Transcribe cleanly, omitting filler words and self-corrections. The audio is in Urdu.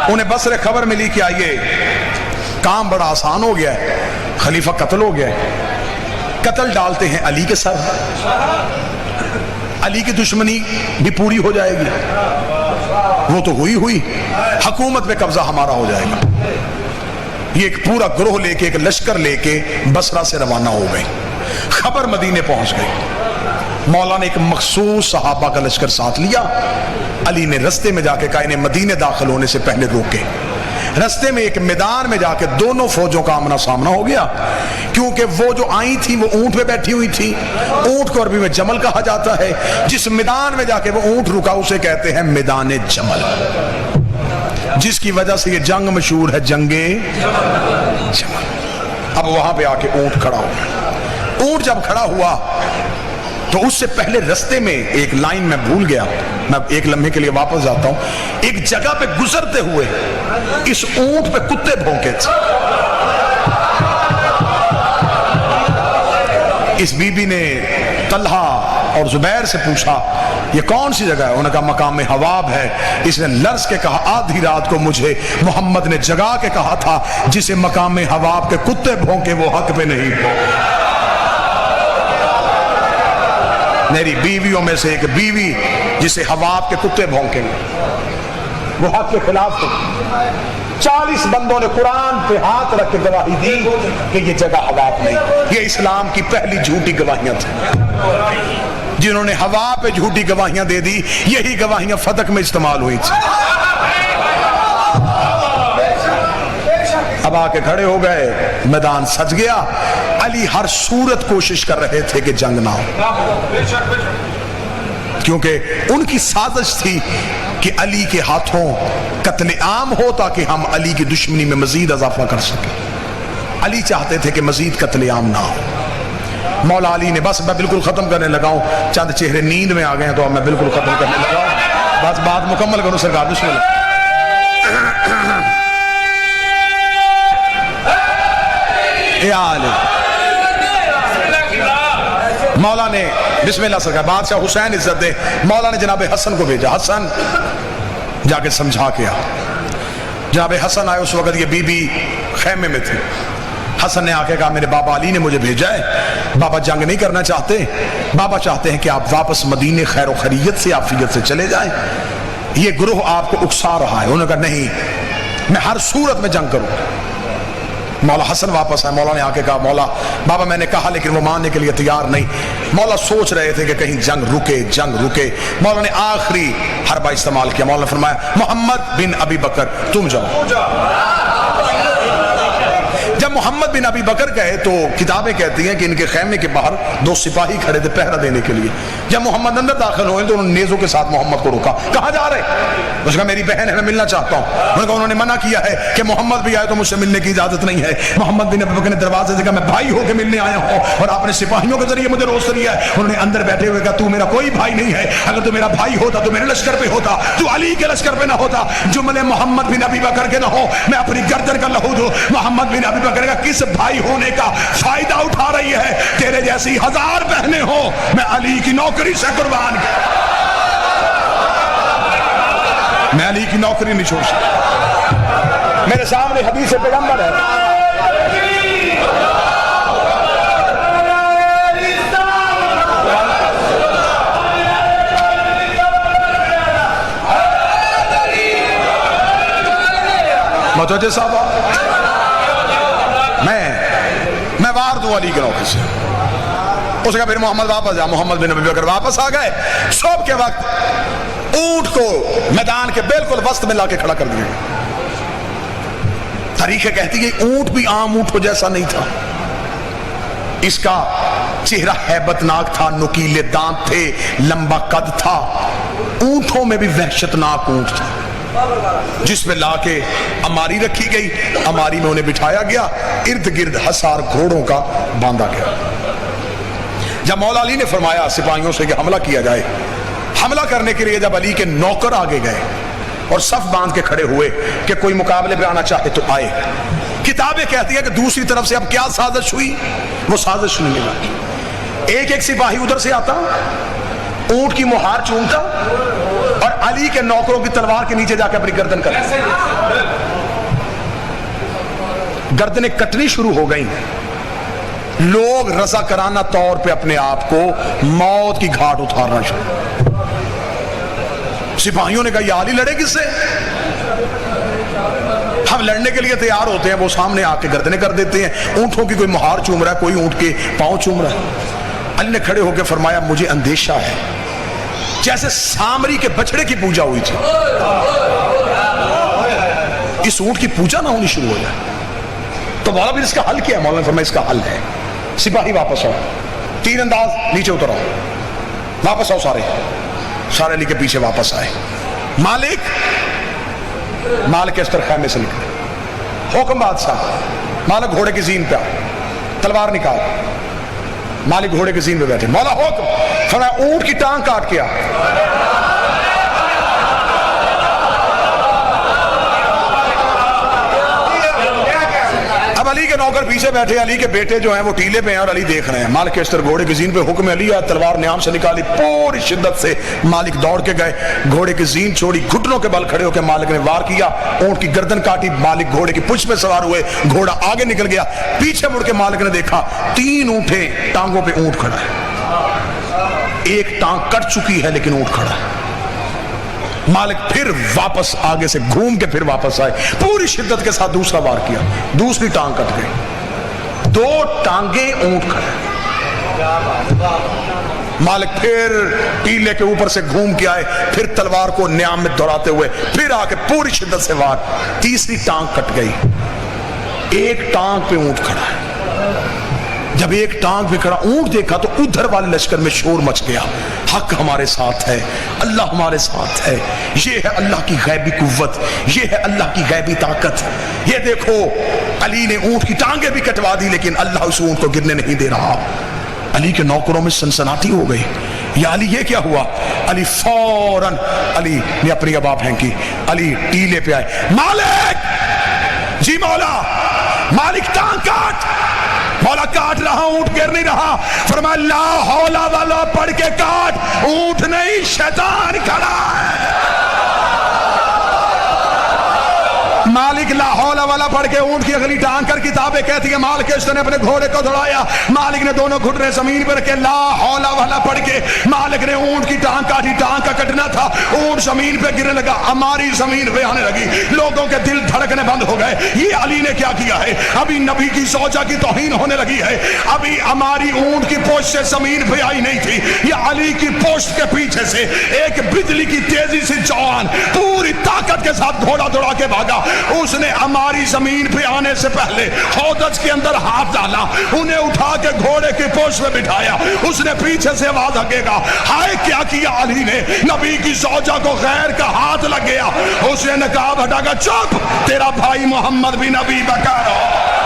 انہیں بصرے خبر ملی کہ آئیے کام بڑا آسان ہو گیا ہے، خلیفہ قتل ہو گیا ہے، قتل ڈالتے ہیں علی کے سر، علی کی دشمنی بھی پوری ہو جائے گی، وہ تو ہوئی حکومت میں قبضہ ہمارا ہو جائے گا۔ یہ ایک پورا گروہ لے کے، ایک لشکر لے کے بصرہ سے روانہ ہو گئے، خبر مدینے پہنچ گئی۔ مولا نے ایک مخصوص صحابہ کا لشکر ساتھ لیا، علی نے رستے میں جا کے کہا انہیں مدینے داخل ہونے سے پہلے روکے۔ رستے میں ایک میدان میں جا کے دونوں فوجوں کا آمنا سامنا ہو گیا، کیونکہ وہ جو آئی تھی وہ اونٹ پہ بیٹھی ہوئی تھی، اونٹ کو عربی میں جمل کہا جاتا ہے، جس میدان میں جا کے وہ اونٹ رکا اسے کہتے ہیں میدان جمل، جس کی وجہ سے یہ جنگ مشہور ہے جنگ جمل۔ اب وہاں پہ آ کے اونٹ کھڑا ہو گیا، اونٹ جب کھڑا ہوا تو اس سے پہلے رستے میں ایک لائن میں بھول گیا، میں ایک لمحے کے لیے واپس جاتا ہوں، ایک جگہ پہ گزرتے ہوئے اس اونٹ پہ کتے بھونکے تھے۔ اس بی بی نے طلحہ اور زبیر سے پوچھا یہ کون سی جگہ ہے؟ انہوں نے کہا مقام حواب ہے۔ اس نے لرز کے کہا آدھی رات کو مجھے محمد نے جگا کے کہا تھا جسے مقام حواب کے کتے بھونکے وہ حق پہ نہیں بھونکے۔ میری بیویوں میں سے ایک بیوی جسے حواب کے کتے بھونکیں گے وہ حق کے خلاف تھی۔ 40 بندوں نے قرآن پہ ہاتھ رکھ کے گواہی دی کہ یہ جگہ حواب نہیں۔ یہ اسلام کی پہلی جھوٹی گواہیاں تھیں، جنہوں نے ہوا پہ جھوٹی گواہیاں دے دی، یہی گواہیاں فتح میں استعمال ہوئی تھی۔ اب آ کے کھڑے ہو گئے، میدان سج گیا، علی ہر صورت کوشش کر رہے تھے کہ جنگ نہ ہو، کیونکہ ان کی سازش تھی کہ علی کے ہاتھوں قتل عام ہو تاکہ ہم علی کی دشمنی میں مزید اضافہ کر سکیں۔ علی چاہتے تھے کہ مزید قتل عام نہ ہو۔ مولا علی نے بس میں بالکل ختم کرنے لگا ہوں، چند چہرے نیند میں آ گئے ہیں تو اب میں بالکل ختم کرنے لگا ہوں، بس بات مکمل کروں سرکار، بسم اللہ۔ مولا نے بسم اللہ سرکار، بادشاہ حسین عزت دے، مولا نے جناب حسن کو بھیجا، حسن جا کے سمجھا کے آ۔ جناب حسن آئے، اس وقت یہ بی بی خیمے میں تھی۔ حسن نے آ کے کہا میرے بابا علی نے مجھے بھیجا ہے، بابا جنگ نہیں کرنا چاہتے، بابا چاہتے ہیں کہ آپ واپس مدینے خیر و خیریت سے عافیت سے چلے جائیں، یہ گروہ آپ کو اکسا رہا ہے۔ انہوں نے کہا نہیں، میں ہر صورت میں جنگ کروں۔ مولا حسن واپس آئے، مولا نے آ کے کہا مولا بابا میں نے کہا لیکن وہ ماننے کے لیے تیار نہیں۔ مولا سوچ رہے تھے کہ کہیں جنگ رکے۔ مولا نے آخری حربہ استعمال کیا، مولا نے فرمایا محمد بن ابی بکر تم جاؤ۔ جب محمد بن ابی بکر گئے تو کتابیں کہتی ہیں کہ ان کے خیمے کے باہر 2 سپاہی کھڑے تھے پہرا دینے کے لیے۔ جب محمد اندر داخل ہوئے تو انہوں نے نیزوں کے ساتھ محمد کو روکا، کہاں جا رہے؟ اس نے کہا میری بہن ہے، میں ملنا چاہتا ہوں۔ انہوں نے منع کیا ہے کہ محمد بھی آئے تو مجھ سے ملنے کی اجازت نہیں ہے۔ محمد بن ابی بکر نے دروازے سے کہا میں بھائی ہو کے ملنے آیا ہوں اور آپ نے سپاہیوں کے ذریعے مجھے روست دیا ہے۔ انہوں نے اندر بیٹھے ہوئے کہا تو میرا کوئی بھائی نہیں ہے، اگر تو میرا بھائی ہوتا تو میرے لشکر پہ ہوتا، تو علی کے لشکر پہ نہ ہوتا، جملے محمد بن ابی بکر کے نہ ہو، میں اپنی گردن کا لہو دوں۔ محمد بن ابی بکر کا کس بھائی ہونے کا فائدہ اٹھا رہی ہے؟ تیرے جیسی 1000 بہنیں ہوں، میں علی کی نوکری سے قربان کیا، میں علی کی نوکری نہیں چھوڑ سکتا۔ میرے سامنے حدیث پیغمبر ہے، متوجہ صاحب، میں وار دوں علی کے نوکری سے۔ اس کا پھر محمد واپس جا، محمد بن ابی بکر واپس آ گئے۔ صبح کے وقت اونٹ کو میدان کے بالکل وسط میں لا کے کھڑا کر دیا۔ تاریخ کہتی ہے اونٹ بھی عام اونٹوں جیسا نہیں تھا، اس کا چہرہ ہیبت ناک تھا، نکیلے دانت تھے، لمبا قد تھا، اونٹوں میں بھی وحشت ناک اونٹ تھا، جس میں لا کے اماری رکھی گئی، اماری میں انہیں بٹھایا گیا، ارد گرد ہزار گھوڑوں کا باندھا گیا۔ جب مولا علی نے فرمایا سپاہیوں سے کہ حملہ کیا جائے، حملہ کرنے کے لیے جب علی کے نوکر آگے گئے اور صف باندھ کے کھڑے ہوئے کہ کوئی مقابلے پہ آنا چاہے تو آئے، کتابیں کہتی ہیں کہ دوسری طرف سے اب کیا سازش ہوئی؟ وہ سازش نہیں لگا، ایک سپاہی ادھر سے آتا، اونٹ کی مہار چومتا اور علی کے نوکروں کی تلوار کے نیچے جا کے اپنی گردن کرتا۔ گردنیں کٹنی شروع ہو گئیں. لوگ رضاکارانہ طور پہ اپنے آپ کو موت کی گھاٹ اتارنا شروع. سپاہیوں نے کہا یہ علی لڑے کس سے؟ ہم لڑنے کے لیے تیار ہوتے ہیں، وہ سامنے آ کے گردنیں کر دیتے ہیں. اونٹوں کی کوئی مہار چوم رہا ہے، کوئی اونٹ کے پاؤں چوم رہا ہے. علی نے کھڑے ہو کے فرمایا مجھے اندیشہ ہے جیسے سامری کے بچڑے کی پوجا ہوئی تھی اس اونٹ کی پوجا نہ ہونی شروع ہو جائے. تو مولا بھی اس کا حل کیا ہے؟ مولا نے فرمایا اس کا حل ہے سپاہی واپس آؤ، تیر انداز نیچے اتر آؤ، واپس آؤ. سارے علی کے پیچھے واپس آئے. مالک اس طرح خیمے سے نکلے. حکم بادشاہ. مالک گھوڑے کی زین پہ تلوار نکال. مالک گھوڑے کی زین پہ بیٹھے. مولا حکم فرمایا اونٹ کی ٹانگ کاٹ کیا. اب علی کے نوکر پیچھے بیٹھے، علی کے بیٹے جو ہیں وہ ٹیلے پہ ہیں اور علی دیکھ رہے ہیں. مالک اس طرح گھوڑے کی زین پہ حکم علی آیا، تلوار نیام سے نکالی، پوری شدت سے مالک دوڑ کے گئے، گھوڑے کی زین چھوڑی، گھٹنوں کے بل کھڑے ہو کے مالک نے وار کیا، اونٹ کی گردن کاٹی. مالک گھوڑے کی پشت پہ سوار ہوئے، گھوڑا آگے نکل گیا. پیچھے مڑ کے مالک نے دیکھا 3 اونٹیں، ٹانگوں پہ اونٹ کھڑا ہے. ایک ٹانگ کٹ چکی ہے لیکن اونٹ کھڑا ہے. مالک پھر واپس آگے سے گھوم کے پھر واپس آئے، پوری شدت کے ساتھ دوسرا وار کیا، دوسری ٹانگ کٹ گئی. 2 ٹانگیں اونٹ کھڑے. مالک پھر ٹیلے کے اوپر سے گھوم کے آئے، پھر تلوار کو نیام میں دوڑاتے ہوئے پھر آ کے پوری شدت سے وار. تیسری ٹانگ کٹ گئی، ایک ٹانگ پہ اونٹ کھڑا ہے. جب ایک ٹانگ پہ کھڑا اونٹ دیکھا تو ادھر والے لشکر میں شور مچ گیا. حق ہمارے ساتھ ہے، اللہ ہمارے ساتھ ہے. یہ ہے اللہ کی غیبی قوت، یہ ہے اللہ کی غیبی طاقت. یہ دیکھو علی نے اونٹ کی ٹانگیں بھی کٹوا دی لیکن اللہ اس اونٹ کو گرنے نہیں دے رہا. علی کے نوکروں میں سنسناٹی ہو گئی. یا علی یہ کیا ہوا؟ علی فوراً علی نے اپنی ابا پھینکی. علی ٹیلے پہ آئے. مالک جی مولا. مالک ٹانگ کاٹ. مولا کاٹ رہا، اونٹ گر نہیں رہا. فرمایا لا حول والا پڑھ کے کاٹ، اونٹ نہیں شیطان کھڑا ہے. مالک لا حول والا پڑھ کے اونٹ کی اگلی ٹانگ کر کتابیں کہتی ہیں مالک اس نے اپنے گھوڑے کو دوڑایا. مالک نے دونوں گھٹنے زمین پر رکھے، لا حول والا پڑھ کے مالک نے اونٹ کی ٹانگ کاٹی. ٹانگ کا کٹنا تھا، اونٹ زمین پہ گرنے لگا، ہماری زمین پہ آنے لگی. لوگوں کے دل دھڑکنے بند ہو گئے. یہ علی نے کیا کیا ہے؟ ابھی نبی کی زوجہ کی توہین ہونے لگی ہے. ابھی ہماری اونٹ کی پوچھ سے زمین پہ آئی نہیں تھی. یہ علی کی پوچھ کے پیچھے سے ایک بجلی کی تیزی سے جوان پوری طاقت کے ساتھ گھوڑا دوڑا کے بھاگا. اس نے ہماری زمین پہ آنے سے پہلے ہودج کے اندر ہاتھ ڈالا، انہیں اٹھا کے گھوڑے کی پوچھ میں بٹھایا. اس نے پیچھے سے آواز ہگے گا. ہائے کیا کیا علی نے؟ نبی کی زوجہ کو غیر کا ہاتھ لگ گیا. اس نے نقاب ہٹا کر چپ، تیرا بھائی محمد بھی نبی بکر ہو.